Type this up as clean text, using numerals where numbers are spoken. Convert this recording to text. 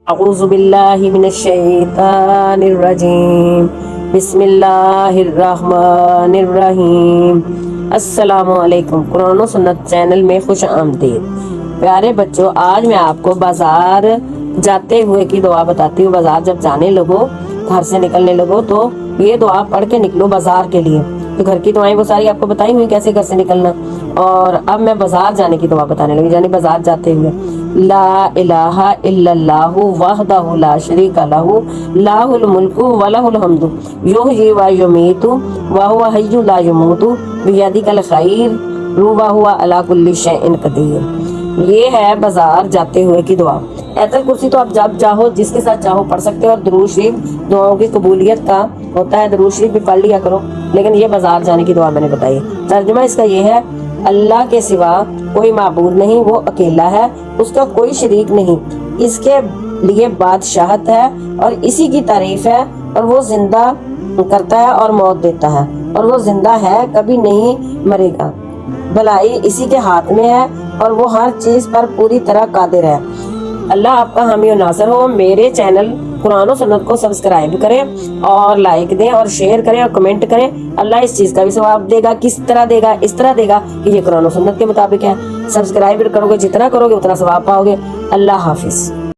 اعوذ باللہ من الشیطان الرجیم بسم اللہ الرحمن الرحیم۔ السلام علیکم، قرآن و سنت چینل میں خوش آمدید۔ پیارے بچوں، آج میں آپ کو بازار جاتے ہوئے کی دعا بتاتی ہوں۔ بازار جب جانے لگو، گھر سے نکلنے لگو تو یہ دعا پڑھ کے نکلو بازار کے لیے۔ تو گھر کی دعائیں وہ ساری آپ کو بتائی ہوئی کیسے گھر سے نکلنا، اور اب میں بازار جانے کی دعا بتانے لگی، یعنی بازار جاتے ہوئے لا الہ الا اللہ وحدہ لا شریک لہ لہ الملک ولہ الحمد یحیی و یمیت وہو حی لا یموت بیدہ الخیر وہو علی کل شیء قدیر۔ یہ ہے بازار جاتے ہوئے کی دعا۔ ایت الکرسی تو آپ جب چاہو جس کے ساتھ چاہو پڑھ سکتے ہو، اور درود شریف دعاؤں کی قبولیت کا ہوتا ہے، درود شریف بھی پڑھ لیا کرو، لیکن یہ بازار جانے کی دعا میں نے بتائی۔ ترجمہ اس کا یہ ہے، اللہ کے سوا کوئی معبود نہیں، وہ اکیلا ہے، اس کا کوئی شریک نہیں، اس کے لیے بادشاہت ہے اور اسی کی تعریف ہے، اور وہ زندہ کرتا ہے اور موت دیتا ہے، اور وہ زندہ ہے کبھی نہیں مرے گا، بھلائی اسی کے ہاتھ میں ہے اور وہ ہر چیز پر پوری طرح قادر ہے۔ اللہ آپ کا حامی و ناصر ہو۔ میرے چینل قرآن و سنت کو سبسکرائب کریں اور لائک دیں اور شیئر کریں اور کمنٹ کریں۔ اللہ اس چیز کا بھی ثواب دے گا۔ کس طرح دے گا؟ اس طرح دے گا کہ یہ قرآن و سنت کے مطابق ہے۔ سبسکرائب کرو گے، جتنا کرو گے اتنا ثواب پاؤ گے۔ اللہ حافظ۔